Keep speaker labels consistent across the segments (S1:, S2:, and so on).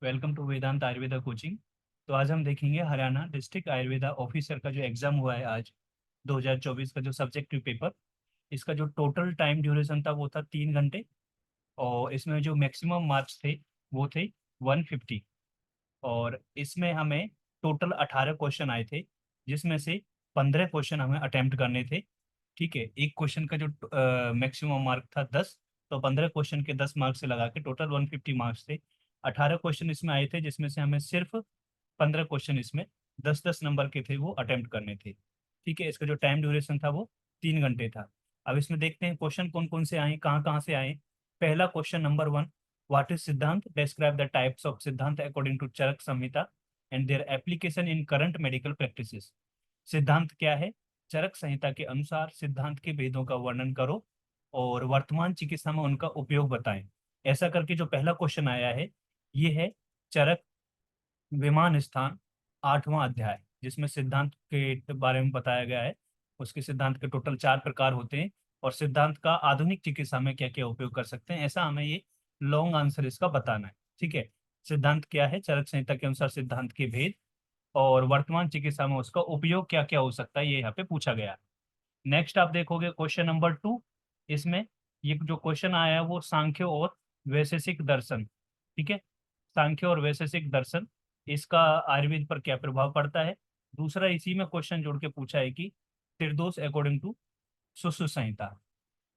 S1: Welcome to Vedant Ayurveda coaching. तो आज हम देखेंगे हरियाणा डिस्ट्रिक्ट आयुर्वेदा ऑफिसर का जो एग्ज़ाम हुआ है आज 2024 का जो सब्जेक्टिव पेपर। इसका जो टोटल टाइम ड्यूरेशन था वो था 3 घंटे। और इसमें जो मैक्सिमम मार्क्स थे वो थे 150। और इसमें हमें टोटल 18 क्वेश्चन आए थे, जिसमें से 15 क्वेश्चन हमें अटेम्प्ट करने थे। ठीक है, एक क्वेश्चन का जो मैक्सिमम मार्क था 10, तो 15 क्वेश्चन के 10 मार्क्स से लगा के टोटल 150 मार्क्स थे। 18 क्वेश्चन इसमें आए थे, जिसमें से हमें सिर्फ 15 क्वेश्चन इसमें 10-10 नंबर के थे, वो अटेम्प्ट करने थे। ठीक है, इसका जो टाइम ड्यूरेशन था वो 3 घंटे था। अब इसमें देखते हैं क्वेश्चन कौन कौन से आए, कहाँ कहाँ से आए। पहला question number 1, what is siddhant, describe the types of siddhant according to Charak Samhita and their application in current medical practices. सिद्धांत क्या है, चरक संहिता के अनुसार सिद्धांत के भेदों का वर्णन करो और वर्तमान चिकित्सा में उनका उपयोग बताएं। ऐसा करके जो पहला क्वेश्चन आया है ये है चरक विमान स्थान 8वां अध्याय, जिसमें सिद्धांत के बारे में बताया गया है। उसके सिद्धांत के टोटल 4 प्रकार होते हैं और सिद्धांत का आधुनिक चिकित्सा में क्या क्या उपयोग कर सकते हैं, ऐसा हमें ये लॉन्ग आंसर इसका बताना है। ठीक है, सिद्धांत क्या है, चरक संहिता के अनुसार सिद्धांत के भेद और वर्तमान चिकित्सा में उसका उपयोग क्या क्या हो सकता है, ये यहाँ पे पूछा गया है। नेक्स्ट आप देखोगे क्वेश्चन नंबर 2। इसमें ये जो क्वेश्चन आया है वो सांख्य और वैशेषिक दर्शन। ठीक है, सांख्य और वैशेषिक दर्शन, इसका आयुर्वेद पर क्या प्रभाव पड़ता है। दूसरा इसी में क्वेश्चन जोड़ के पूछा है कि त्रिदोष अकॉर्डिंग टू सुश्रुत संहिता।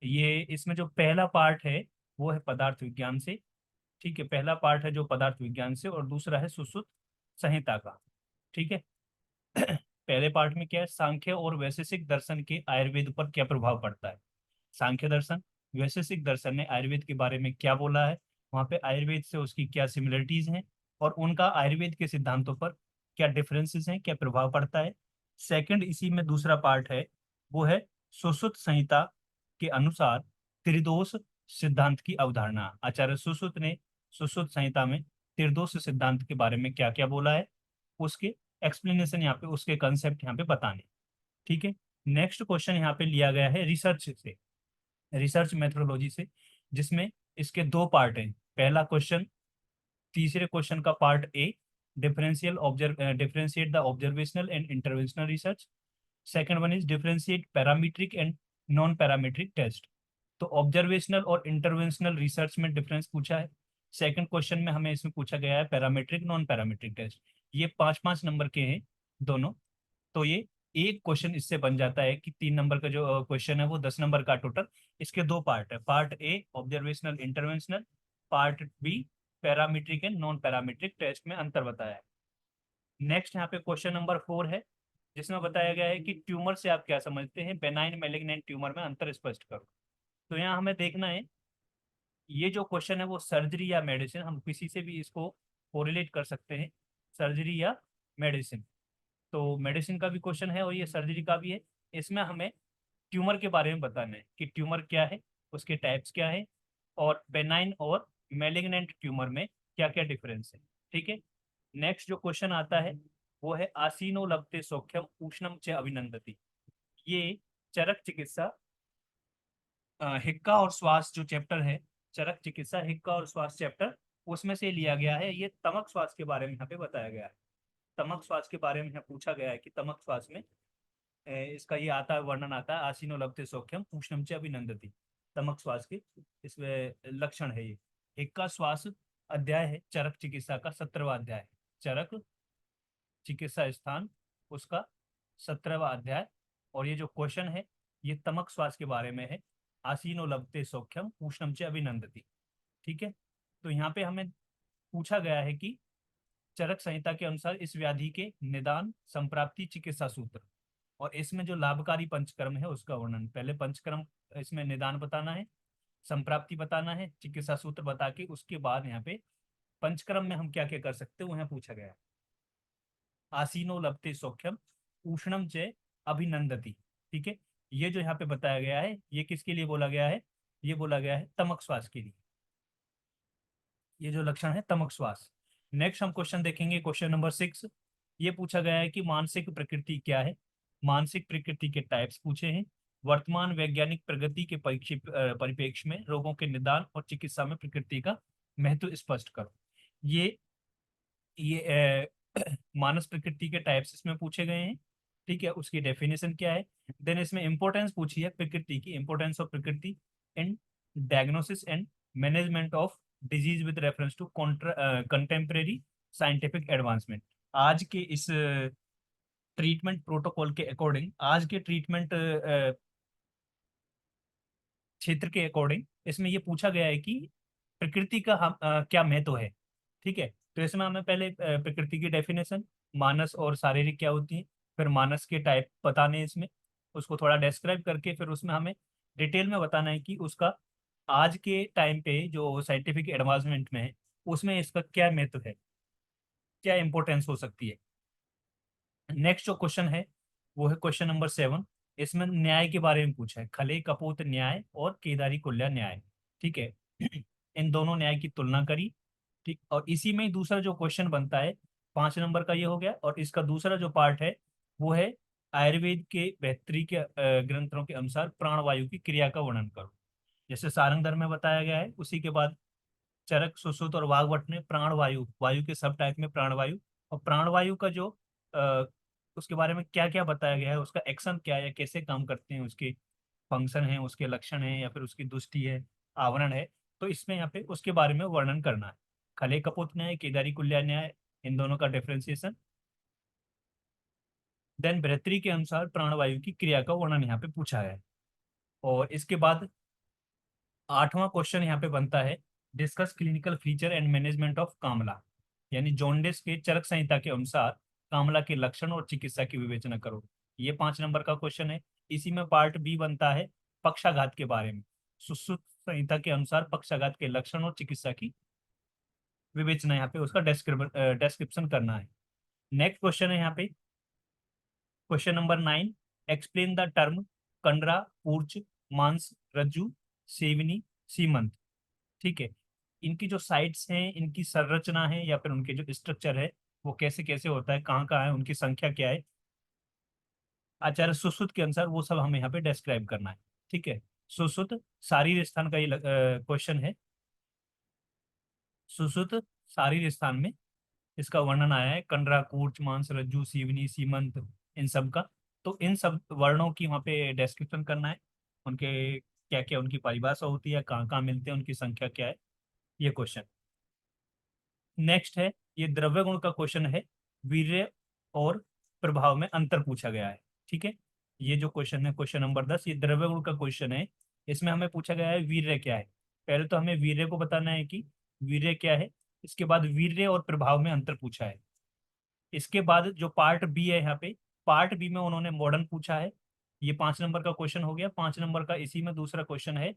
S1: ये इसमें जो पहला पार्ट है वो है पदार्थ विज्ञान से। ठीक है, पहला पार्ट है जो पदार्थ विज्ञान से और दूसरा है सुश्रुत संहिता का। ठीक है, पहले पार्ट में क्या है, सांख्य और वैशेषिक दर्शन के आयुर्वेद पर क्या प्रभाव पड़ता है। सांख्य दर्शन, वैशेषिक दर्शन ने आयुर्वेद के बारे में क्या बोला है, वहाँ पे आयुर्वेद से उसकी क्या सिमिलरिटीज हैं और उनका आयुर्वेद के सिद्धांतों पर क्या डिफरेंसेस हैं, क्या प्रभाव पड़ता है। सेकंड इसी में दूसरा पार्ट है वो है सुश्रुत संहिता के अनुसार त्रिदोष सिद्धांत की अवधारणा। आचार्य सुश्रुत ने सुश्रुत संहिता में त्रिदोष सिद्धांत के बारे में क्या क्या बोला है, उसके एक्सप्लेनेशन यहाँ पे, उसके कंसेप्ट यहाँ पे बताने। ठीक है, नेक्स्ट क्वेश्चन यहाँ पे लिया गया है रिसर्च से, रिसर्च मेथोडोलॉजी से, जिसमें इसके 2 पार्ट हैं। पहला क्वेश्चन, तीसरे क्वेश्चन का part A, differentiate the observational and interventional research. Second one is differentiate parametric and non parametric test. तो ऑब्जर्वेशनल और इंटरवेंशनल रिसर्च में डिफरेंस पूछा है। सेकंड क्वेश्चन में हमें इसमें पूछा गया है पैरामीट्रिक नॉन पैरामीट्रिक टेस्ट। ये 5-5 नंबर के हैं दोनों। तो ये एक क्वेश्चन इससे बन जाता है कि 3 नंबर का जो क्वेश्चन है वो 10 नंबर का टोटल। इसके 2 पार्ट है, part A observational interventional, part B parametric and non parametric test में अंतर बताया है। नेक्स्ट यहाँ पे क्वेश्चन नंबर 4 है, जिसमें बताया गया है कि ट्यूमर से आप क्या समझते हैं, बेनाइन मैलिग्नेंट ट्यूमर में अंतर स्पष्ट करो। तो यहाँ हमें देखना है ये जो क्वेश्चन है वो सर्जरी या मेडिसिन, हम किसी से भी इसको कोरिलेट कर सकते हैं, सर्जरी या मेडिसिन। तो मेडिसिन का भी क्वेश्चन है और ये सर्जरी का भी है। इसमें हमें ट्यूमर के बारे में बताना है कि ट्यूमर क्या है, उसके टाइप्स क्या है और बेनाइन और मेलिग्नेंट ट्यूमर में क्या क्या डिफरेंस है। ठीक है, नेक्स्ट जो क्वेश्चन आता है वो है आसीनो लभते सौख्यम उष्णम च अभिनंदति। ये चरक चिकित्सा हिक्का और श्वास जो चैप्टर है, चरक चिकित्सा हिक्का और श्वास चैप्टर, उसमें से लिया गया है। ये तमक श्वास के बारे में यहाँ पे बताया गया है। तमक श्वास के बारे में यहाँ पूछा गया है कि तमक श्वास में इसका ये आता है, वर्णन आता है, आसीनो लभते सौख्यम उष्णम च अभिनंदति। तमक श्वास के इसमें लक्षण है ये। हिक्का श्वास अध्याय है चरक चिकित्सा का 17वां अध्याय है। चरक चिकित्सा स्थान उसका 17वां अध्याय। और ये जो क्वेश्चन है ये तमक श्वास के बारे में है, आसीनो लभते सौख्यम उष्णम च अभिनंदति। ठीक है, तो यहाँ पे हमें पूछा गया है कि चरक संहिता के अनुसार इस व्याधि के निदान संप्राप्ति चिकित्सा सूत्र और इसमें जो लाभकारी पंचकर्म है उसका वर्णन। पहले पंचकर्म, इसमें निदान बताना है, संप्राप्ति बताना है, चिकित्सा सूत्र बता के उसके बाद यहाँ पे पंचकर्म में हम क्या क्या कर सकते हैं वो यहाँ पूछा गया है। आसीनो लभते सौख्यम उष्णम च अभिनंदति। ठीक है, ये जो यहाँ पे बताया गया है ये किसके लिए बोला गया है, ये बोला गया है तमक श्वास के लिए। ये जो लक्षण है तमक श्वास। नेक्स्ट हम क्वेश्चन देखेंगे, क्वेश्चन नंबर 6। ये पूछा गया है कि मानसिक प्रकृति क्या है, मानसिक प्रकृति के टाइप्स पूछे हैं। वर्तमान वैज्ञानिक प्रगति के परिप्रेक्ष्य में रोगों के निदान और चिकित्सा में प्रकृति का महत्व स्पष्ट करो। ये ये मानस प्रकृति के टाइप्स इसमें पूछे गए हैं। ठीक है, उसकी डेफिनेशन क्या है। देन इसमें इंपॉर्टेंस पूछी है प्रकृति की, importance of prakriti in diagnosis and management of disease with reference to contemporary scientific advancement. आज के इस ट्रीटमेंट प्रोटोकॉल के अकॉर्डिंग, आज के ट्रीटमेंट क्षेत्र के अकॉर्डिंग इसमें ये पूछा गया है कि प्रकृति का क्या महत्व है। ठीक है, तो इसमें हमें पहले प्रकृति की डेफिनेशन, मानस और शारीरिक क्या होती है, फिर मानस के टाइप बताने हैं इसमें, उसको थोड़ा डिस्क्राइब करके फिर उसमें हमें डिटेल में बताना है कि उसका आज के टाइम पे जो साइंटिफिक एडवांसमेंट में है उसमें इसका क्या महत्व है, क्या इंपॉर्टेंस हो सकती है। नेक्स्ट जो क्वेश्चन है वो है क्वेश्चन नंबर 7। इसमें न्याय के बारे में पूछा है, खले कपोत न्याय और केदारी कुल्या न्याय। ठीक है, इन दोनों न्याय की तुलना करी। ठीक, और इसी में ही दूसरा जो क्वेश्चन बनता है 5 नंबर का ये हो गया, और इसका दूसरा जो पार्ट है वो है आयुर्वेद के बेहतरी के ग्रंथों के अनुसार प्राणवायु की क्रिया का वर्णन करो। जैसे सारंग धर्म में बताया गया है, उसी के बाद चरक, सुश्रुत और वाग्भट ने प्राणवायु, वायु के सब टाइप में प्राणवायु, और प्राणवायु का जो अ, उसके बारे में क्या क्या बताया गया है, उसका एक्शन क्या है, कैसे काम करते हैं, उसके फंक्शन है, उसके लक्षण है, या फिर उसकी दुष्टि है, आवरण है, तो इसमें यहाँ पे उसके बारे में वर्णन करना है। खले कपोत न्याय, केदारी कुल्या न्याय, इन दोनों का डिफरेंशिएशन। देन बृहत्तरी के अनुसार प्राणवायु की क्रिया का वर्णन यहाँ पे पूछा है। और इसके बाद 8वां क्वेश्चन यहाँ पे बनता है, discuss clinical feature and management of कामला, यानी जॉन्डिस के चरक संहिता के अनुसार कामला के लक्षण और चिकित्सा की विवेचना करो। ये 5 नंबर का क्वेश्चन है। इसी में पार्ट बी बनता है पक्षाघात के बारे में, सुश्रुत संहिता के अनुसार पक्षाघात के लक्षण और चिकित्सा की विवेचना, यहाँ पे उसका डिस्क्रिप्शन करना है। नेक्स्ट क्वेश्चन है यहाँ पे question number 9, explain the term कंडरा, ऊर्च, मांस, रज्जु, सेवनी, सीमंत। ठीक है, इनकी जो साइट्स हैं, इनकी संरचना है, या फिर उनके जो स्ट्रक्चर है वो कैसे कैसे होता है, कहाँ कहाँ है, उनकी संख्या क्या है, आचार्य सुश्रुत के अनुसार, वो सब हमें यहाँ पे डिस्क्राइब करना है। ठीक है, सुश्रुत शारीर स्थान का ये क्वेश्चन है। सुश्रुत शारीर स्थान में इसका वर्णन आया है, कंडरा, कूर्च, मांस, रज्जु, सीवनी, सीमंत, इन सब का। तो इन सब वर्णों की वहाँ पे डिस्क्रिप्शन करना है, उनके क्या क्या उनकी परिभाषा होती है, कहाँ कहाँ मिलते हैं, उनकी संख्या क्या है, ये क्वेश्चन। नेक्स्ट है, ये द्रव्य गुण का क्वेश्चन है, वीर्य और प्रभाव में अंतर पूछा गया है। ठीक है, ये जो क्वेश्चन है क्वेश्चन नंबर 10, ये द्रव्य गुण का क्वेश्चन है। इसमें हमें पूछा गया है वीर्य क्या है। पहले तो हमें वीर्य को बताना है कि वीर्य क्या है, इसके बाद वीर्य और प्रभाव में अंतर पूछा है। इसके बाद जो पार्ट बी है यहाँ पे, पार्ट बी में उन्होंने मॉडर्न पूछा है। ये 5 नंबर का क्वेश्चन हो गया। 5 नंबर का इसी में दूसरा क्वेश्चन है,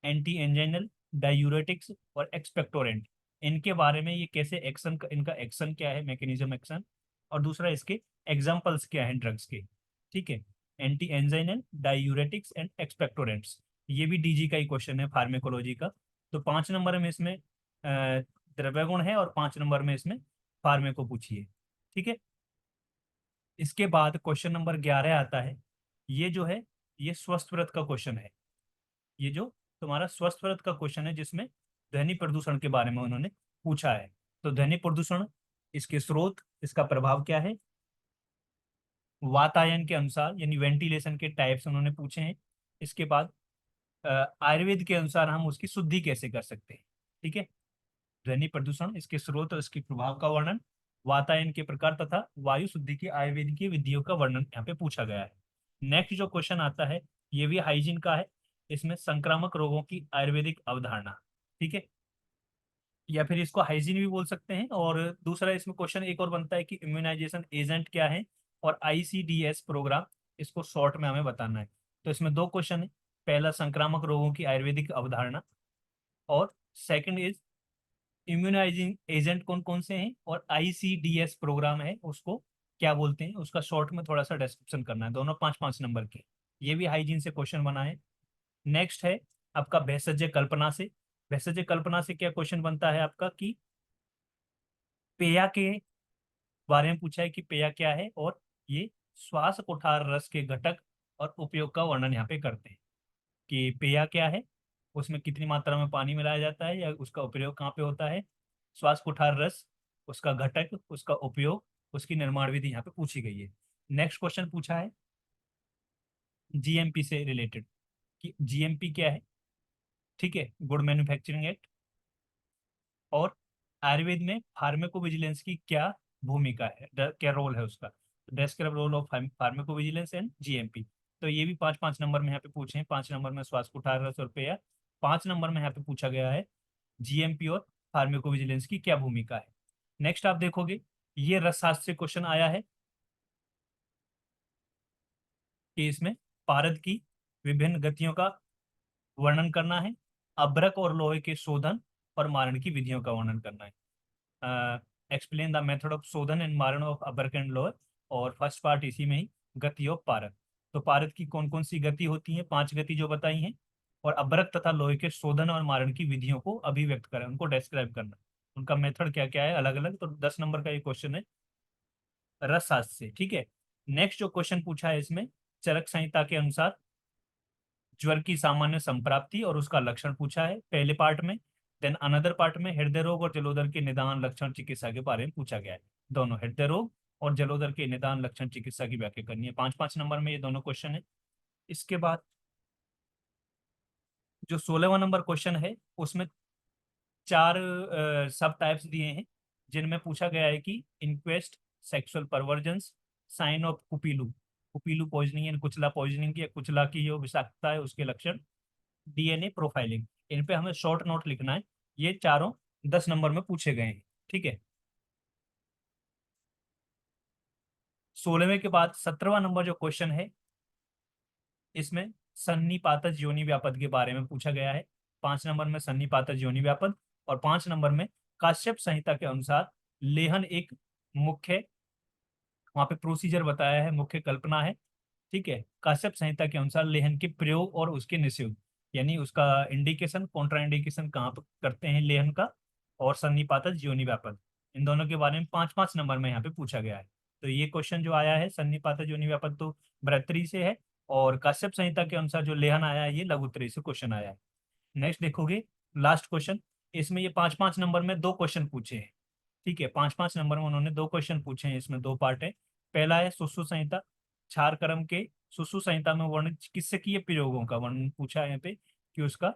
S1: एंटी एंजाइनल, डायूरेटिक्स और एक्सपेक्टोरेंट, इनके बारे में, ये कैसे एक्शन, इनका एक्शन क्या है, मैकेनिज्म एक्शन, और दूसरा इसके एग्जाम्पल्स क्या है ड्रग्स के। ठीक है, anti anginal, diuretics and expectorants, ये भी डीजी का ही क्वेश्चन है, फार्मेकोलॉजी का। तो 5 नंबर में इसमें द्रव्य गुण है, और 5 नंबर में इसमें फार्मेको पूछिए। ठीक है, इसके बाद क्वेश्चन नंबर 11 आता है। ये जो है, ये स्वस्थ व्रत का क्वेश्चन है। ये जो तुम्हारा स्वस्थ व्रत का क्वेश्चन है, जिसमें ध्वनि प्रदूषण के बारे में उन्होंने पूछा है। तो ध्वनि प्रदूषण, इसके स्रोत, इसका प्रभाव क्या है, वातायन के अनुसार, यानी वेंटिलेशन के टाइप्स उन्होंने पूछे हैं। इसके बाद आयुर्वेद के अनुसार हम उसकी शुद्धि कैसे कर सकते हैं। ठीक है, ध्वनि प्रदूषण, इसके स्रोत और इसके प्रभाव का वर्णन, वातायन के प्रकार तथा वायु शुद्धि की आयुर्वेद की विधियों का वर्णन यहाँ पे पूछा गया है। नेक्स्ट जो क्वेश्चन आता है, ये भी हाइजीन का है। इसमें संक्रामक रोगों की आयुर्वेदिक अवधारणा। ठीक है, या फिर इसको हाइजीन भी बोल सकते हैं। और दूसरा इसमें क्वेश्चन एक और बनता है कि इम्यूनाइजेशन एजेंट क्या है, और आईसीडीएस प्रोग्राम, इसको शॉर्ट में हमें बताना है। तो इसमें दो क्वेश्चन है, पहला संक्रामक रोगों की आयुर्वेदिक अवधारणा, और सेकंड इज इम्यूनाइजिंग एजेंट कौन कौन से हैं, और आईसीडीएस प्रोग्राम है उसको क्या बोलते हैं, उसका शॉर्ट में थोड़ा सा डिस्क्रिप्शन करना है, दोनों 5-5 नंबर के। ये भी हाइजीन से क्वेश्चन बना है। नेक्स्ट है आपका भेषज कल्पना से। भेषज कल्पना से क्या क्वेश्चन बनता है आपका कि पेया के बारे में पूछा है कि पेया क्या है, और ये श्वास कुठार रस के घटक और उपयोग का वर्णन यहाँ पे करते हैं कि पेया क्या है, उसमें कितनी मात्रा में पानी मिलाया जाता है, या उसका उपयोग कहाँ पे होता है, श्वास कुठार रस उसका घटक, उसका उपयोग, उसकी निर्माण विधि यहाँ पे पूछी गई है। नेक्स्ट क्वेश्चन पूछा है जीएमपी से रिलेटेड, कि जीएमपी क्या है। ठीक है, गुड मैन्युफैक्चरिंग एक्ट। और आयुर्वेद में फार्मेको विजिलेंस की क्या भूमिका है, क्या रोल है उसका। Describe role of pharmacovigilance and GMP. तो ये भी 5-5 नंबर में यहाँ पे पूछे हैं। 5 नंबर में स्वास्थ्य को 1800 रुपया। 5 नंबर में यहाँ पे पूछा गया है जीएमपी और फार्मेको विजिलेंस की क्या भूमिका है। नेक्स्ट आप देखोगे, ये रसशास्त्र से क्वेश्चन आया है कि इसमें पारद की विभिन्न गतियों का वर्णन करना है, अभ्रक और लोहे के शोधन और मारण की विधियों का वर्णन करना है। एक्सप्लेन द मेथड ऑफ शोधन एंड मारण ऑफ अभ्रक एंड लोहे। और फर्स्ट पार्ट इसी में ही, गति ऑफ पारद। तो पारद की कौन कौन सी गति होती है, 5 गति जो बताई हैं। और अभ्रक तथा लोहे के शोधन और मारण की विधियों को अभिव्यक्त करें, उनको डिस्क्राइब करना, उनका मेथड क्या क्या है अलग अलग। तो 10 नंबर का ये क्वेश्चन है रसशास्त्र से। ठीक है, नेक्स्ट जो क्वेश्चन पूछा है इसमें, चरक संहिता के अनुसार ज्वर की सामान्य संप्राप्ति और उसका लक्षण पूछा है पहले पार्ट में। देन अनदर पार्ट में हृदय रोग और जलोदर के निदान लक्षण चिकित्सा के बारे में पूछा गया है। दोनों हृदय रोग और जलोदर के निदान लक्षण चिकित्सा की व्याख्या करनी है। 5-5 नंबर में ये दोनों क्वेश्चन है। इसके बाद जो 16वां नंबर क्वेश्चन है, उसमें 4 सब टाइप्स दिए हैं, जिनमें पूछा गया है कि inquest, sexual perversions, sign of कुपीलू, कुपीलू पॉइजनिंग या कुचला पॉइजनिंग की, या कुचला की जो विषाक्तता है उसके लक्षण, डीएनए प्रोफाइलिंग। इन पे हमें शॉर्ट नोट लिखना है। ये चारों 10 नंबर में पूछे गए हैं। ठीक है, 16वें के बाद 17वां नंबर जो क्वेश्चन है, इसमें सन्निपातज योनि व्यापद के बारे में पूछा गया है। 5 नंबर में सन्निपातज योनि व्यापद। और 5 नंबर में काश्यप संहिता के अनुसार लेहन एक मुख्य, वहां पे प्रोसीजर बताया है, मुख्य कल्पना है। ठीक है, काश्यप संहिता के अनुसार लेहन के प्रयोग और उसके निषेध, यानी उसका इंडिकेशन, कॉन्ट्रा इंडिकेशन कहाँ पर करते हैं लेहन का, और सन्निपातज योनि व्यापद, इन दोनों के बारे में 5-5 नंबर में यहाँ पे पूछा गया है। तो ये क्वेश्चन जो आया है सन्निपातज योनि व्यापद तो बृहत्तरी से है, और काश्यप संहिता के अनुसार जो लेहन आया है ये लघुत्तरी से क्वेश्चन आया है। नेक्स्ट देखोगे, लास्ट क्वेश्चन, इसमें ये 5-5 नंबर में 2 क्वेश्चन पूछे हैं। ठीक है, 5-5 नंबर में उन्होंने 2 क्वेश्चन पूछे हैं, इसमें 2 पार्ट है। पहला है सुश्रु संहिता, क्षार कर्म के सुश्रु संहिता में वर्णित चिकित्सकीय प्रयोगों का वर्णन पूछा है यहाँ पे, कि उसका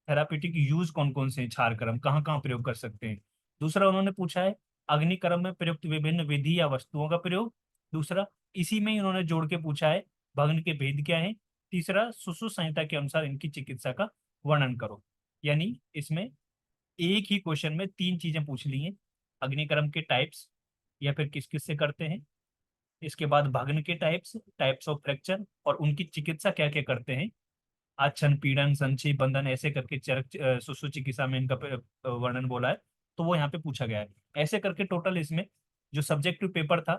S1: थेरापेटिक यूज कौन कौन से हैं, क्षार कर्म कहाँ कहाँ प्रयोग कर सकते हैं। दूसरा उन्होंने पूछा है अग्निकर्म में प्रयुक्त विभिन्न विधि या वस्तुओं का प्रयोग। दूसरा, इसी में ही उन्होंने जोड़ के पूछा है भग्न के भेद क्या है। तीसरा, सुश्रु संहिता के अनुसार इनकी चिकित्सा का वर्णन करो। यानी इसमें एक ही क्वेश्चन में 3 चीजें पूछ ली हैं, अग्निकर्म के टाइप्स या फिर किस किस से करते हैं, इसके बाद भग्न के टाइप्स, टाइप्स ऑफ फ्रैक्चर, और उनकी चिकित्सा क्या क्या करते हैं, आच्छन, पीड़न, संक्षेप, बंधन, ऐसे करके चरक सुश्रु चिकित्सा में इनका वर्णन बोला है। तो वो यहाँ पे पूछा गया है। ऐसे करके टोटल इसमें जो सब्जेक्टिव पेपर था,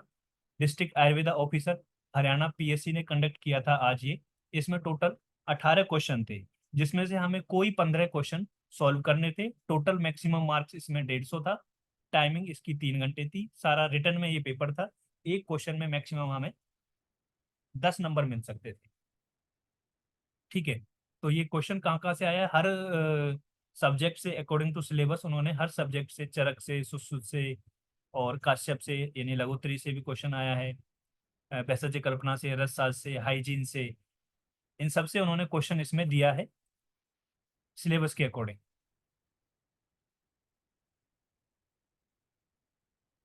S1: district Ayurveda officer Haryana PSC ने कंडक्ट किया था आज ये, इसमें टोटल 18 क्वेश्चन थे, जिसमें से हमें कोई 15 क्वेश्चन सॉल्व करने थे। टोटल मैक्सिमम मार्क्स इसमें 150 था। टाइमिंग इसकी 3 घंटे थी। सारा रिटर्न में ये पेपर था। एक क्वेश्चन में मैक्सिमम हमें 10 नंबर मिल सकते थे। ठीक है, तो ये क्वेश्चन कहाँ कहाँ से आया है, हर सब्जेक्ट से अकॉर्डिंग टू सिलेबस उन्होंने हर सब्जेक्ट से, चरक से, सुश्रुत से और काश्यप से यानी लघुत्तरी से भी क्वेश्चन आया है, पैसेज कल्पना से, रसशास्त्र से, हाइजीन से, इन सब से उन्होंने क्वेश्चन इसमें दिया है सिलेबस के अकॉर्डिंग।